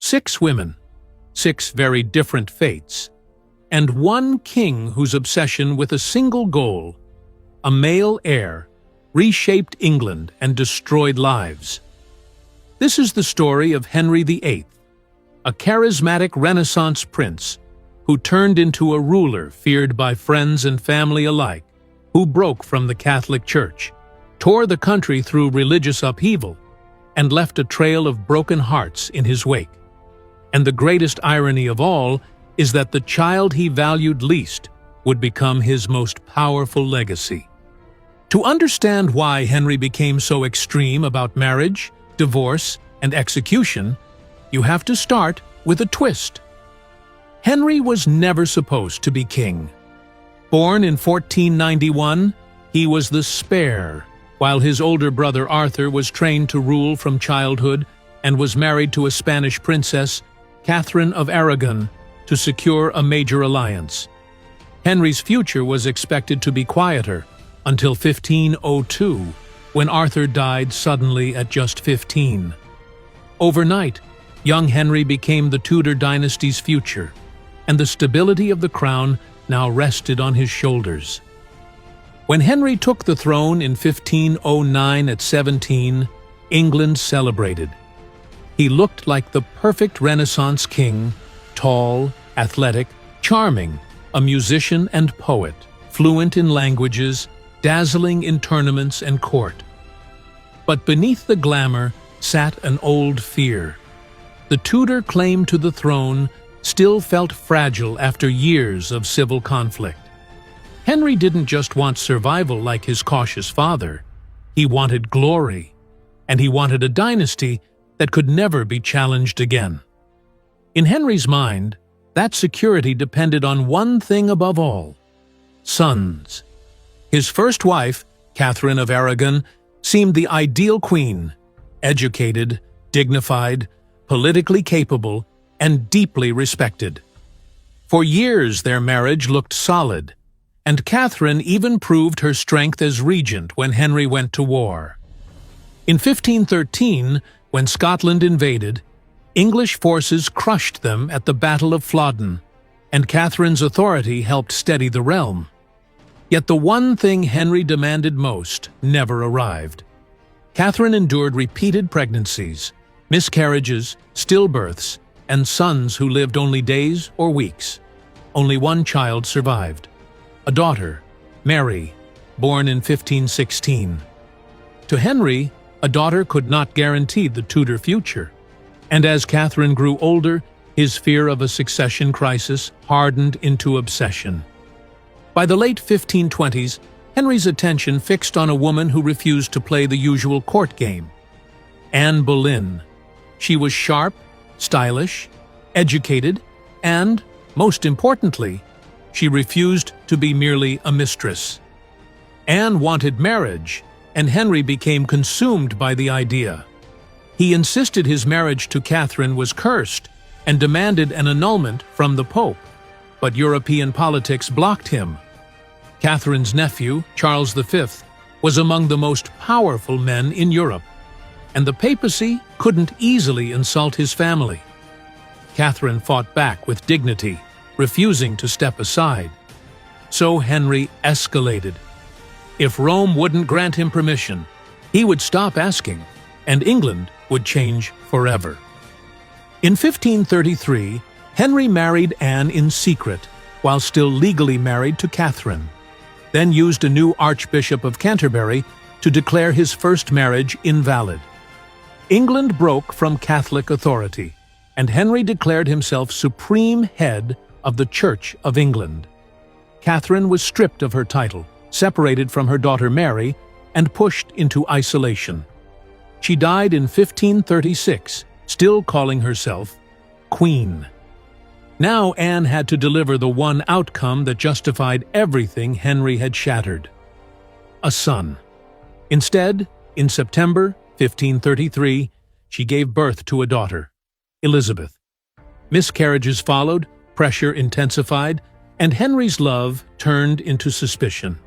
6 women, 6 very different fates, and one king whose obsession with a single goal, a male heir, reshaped England and destroyed lives. This is the story of Henry VIII, a charismatic Renaissance prince who turned into a ruler feared by friends and family alike, who broke from the Catholic Church, tore the country through religious upheaval, and left a trail of broken hearts in his wake. And the greatest irony of all is that the child he valued least would become his most powerful legacy. To understand why Henry became so extreme about marriage, divorce, and execution, you have to start with a twist. Henry was never supposed to be king. Born in 1491, he was the spare, while his older brother Arthur was trained to rule from childhood and was married to a Spanish princess, Catherine of Aragon, to secure a major alliance. Henry's future was expected to be quieter until 1502, when Arthur died suddenly at just 15. Overnight, young Henry became the Tudor dynasty's future, and the stability of the crown now rested on his shoulders. When Henry took the throne in 1509 at 17, England celebrated. He looked like the perfect Renaissance king, tall, athletic, charming, a musician and poet, fluent in languages, dazzling in tournaments and court. But beneath the glamour sat an old fear. The Tudor claim to the throne still felt fragile after years of civil conflict. Henry didn't just want survival like his cautious father. He wanted glory, and he wanted a dynasty that could never be challenged again. In Henry's mind, that security depended on one thing above all: sons. His first wife, Catherine of Aragon, seemed the ideal queen, educated, dignified, politically capable, and deeply respected. For years their marriage looked solid, and Catherine even proved her strength as regent when Henry went to war. In 1513, when Scotland invaded, English forces crushed them at the Battle of Flodden, and Catherine's authority helped steady the realm. Yet the one thing Henry demanded most never arrived. Catherine endured repeated pregnancies, miscarriages, stillbirths, and sons who lived only days or weeks. Only one child survived: a daughter, Mary, born in 1516. To Henry, a daughter could not guarantee the Tudor future, and as Catherine grew older, his fear of a succession crisis hardened into obsession. By the late 1520s, Henry's attention fixed on a woman who refused to play the usual court game: Anne Boleyn. She was sharp, stylish, educated, and, most importantly, she refused to be merely a mistress. Anne wanted marriage, and Henry became consumed by the idea. He insisted his marriage to Catherine was cursed and demanded an annulment from the Pope, but European politics blocked him. Catherine's nephew, Charles V, was among the most powerful men in Europe, and the papacy couldn't easily insult his family. Catherine fought back with dignity, refusing to step aside. So Henry escalated. If Rome wouldn't grant him permission, he would stop asking, and England would change forever. In 1533, Henry married Anne in secret, while still legally married to Catherine, then used a new Archbishop of Canterbury to declare his first marriage invalid. England broke from Catholic authority, and Henry declared himself supreme head of the Church of England. Catherine was stripped of her title, separated from her daughter Mary, and pushed into isolation. She died in 1536, still calling herself Queen. Now Anne had to deliver the one outcome that justified everything Henry had shattered: a son. Instead, in September 1533, she gave birth to a daughter, Elizabeth. Miscarriages followed, pressure intensified, and Henry's love turned into suspicion.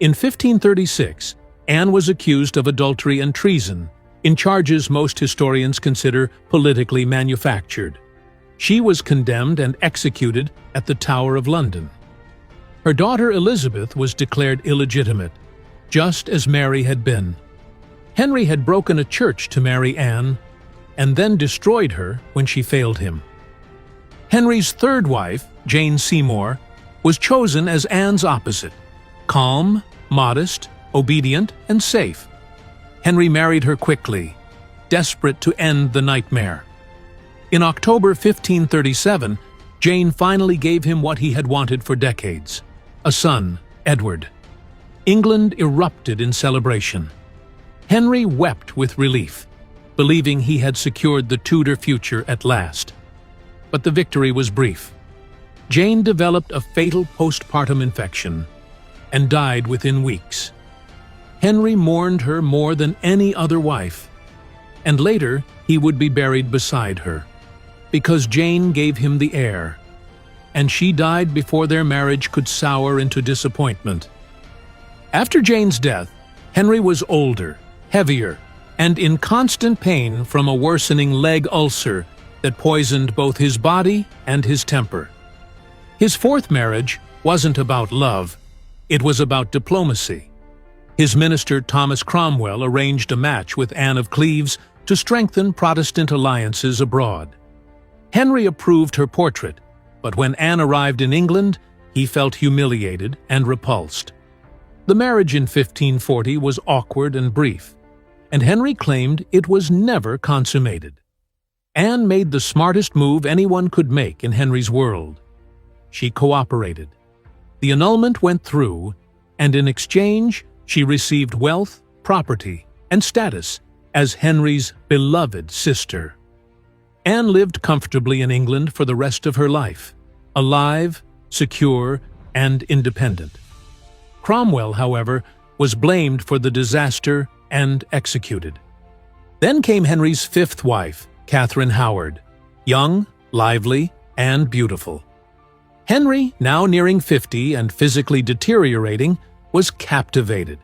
In 1536, Anne was accused of adultery and treason, in charges most historians consider politically manufactured. She was condemned and executed at the Tower of London. Her daughter Elizabeth was declared illegitimate, just as Mary had been. Henry had broken a church to marry Anne, and then destroyed her when she failed him. Henry's third wife, Jane Seymour, was chosen as Anne's opposite, calm, modest, obedient, and safe. Henry married her quickly, desperate to end the nightmare. In October 1537, Jane finally gave him what he had wanted for decades, a son, Edward. England erupted in celebration. Henry wept with relief, believing he had secured the Tudor future at last. But the victory was brief. Jane developed a fatal postpartum infection and died within weeks. Henry mourned her more than any other wife, and later he would be buried beside her, because Jane gave him the heir, and she died before their marriage could sour into disappointment. After Jane's death, Henry was older, heavier, and in constant pain from a worsening leg ulcer that poisoned both his body and his temper. His fourth marriage wasn't about love, it was about diplomacy. His minister Thomas Cromwell arranged a match with Anne of Cleves to strengthen Protestant alliances abroad. Henry approved her portrait, but when Anne arrived in England, he felt humiliated and repulsed. The marriage in 1540 was awkward and brief, and Henry claimed it was never consummated. Anne made the smartest move anyone could make in Henry's world. She cooperated. The annulment went through, and in exchange, she received wealth, property, and status as Henry's beloved sister. Anne lived comfortably in England for the rest of her life, alive, secure, and independent. Cromwell, however, was blamed for the disaster and executed. Then came Henry's fifth wife, Catherine Howard, young, lively, and beautiful. Henry, now nearing 50 and physically deteriorating, was captivated.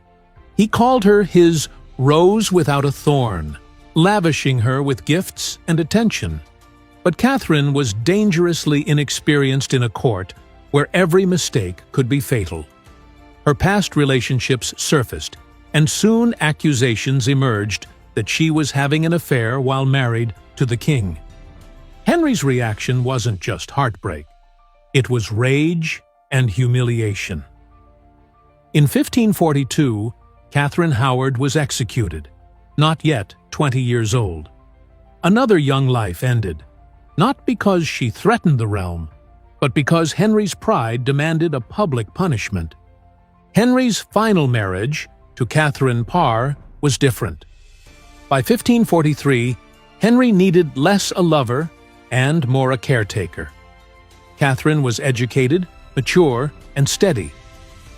He called her his rose without a thorn, lavishing her with gifts and attention. But Catherine was dangerously inexperienced in a court where every mistake could be fatal. Her past relationships surfaced, and soon accusations emerged that she was having an affair while married to the king. Henry's reaction wasn't just heartbreak. It was rage and humiliation. In 1542, Catherine Howard was executed, not yet 20 years old. Another young life ended, not because she threatened the realm, but because Henry's pride demanded a public punishment. Henry's final marriage, to Catherine Parr, was different. By 1543, Henry needed less a lover and more a caretaker. Catherine was educated, mature, and steady,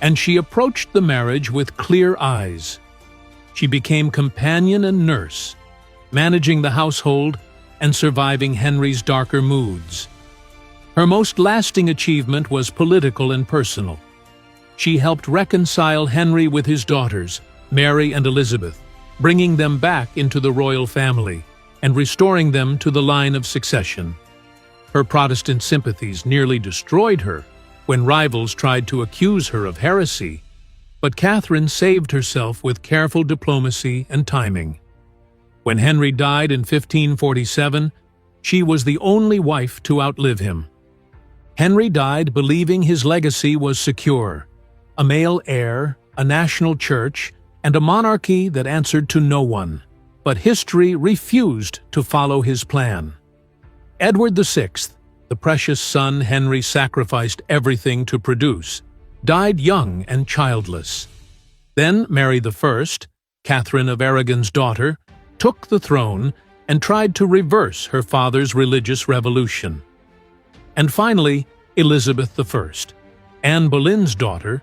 and she approached the marriage with clear eyes. She became companion and nurse, managing the household and surviving Henry's darker moods. Her most lasting achievement was political and personal. She helped reconcile Henry with his daughters, Mary and Elizabeth, bringing them back into the royal family and restoring them to the line of succession. Her Protestant sympathies nearly destroyed her when rivals tried to accuse her of heresy, but Catherine saved herself with careful diplomacy and timing. When Henry died in 1547, she was the only wife to outlive him. Henry died believing his legacy was secure: a male heir, a national church, and a monarchy that answered to no one. But history refused to follow his plan. Edward VI, the precious son Henry sacrificed everything to produce, died young and childless. Then Mary I, Catherine of Aragon's daughter, took the throne and tried to reverse her father's religious revolution. And finally, Elizabeth I, Anne Boleyn's daughter,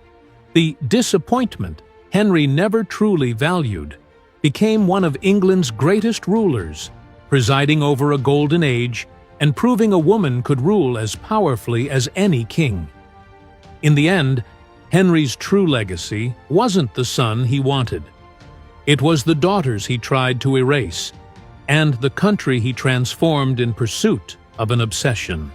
the disappointment Henry never truly valued, became one of England's greatest rulers, presiding over a golden age and proving a woman could rule as powerfully as any king. In the end, Henry's true legacy wasn't the son he wanted. It was the daughters he tried to erase, and the country he transformed in pursuit of an obsession.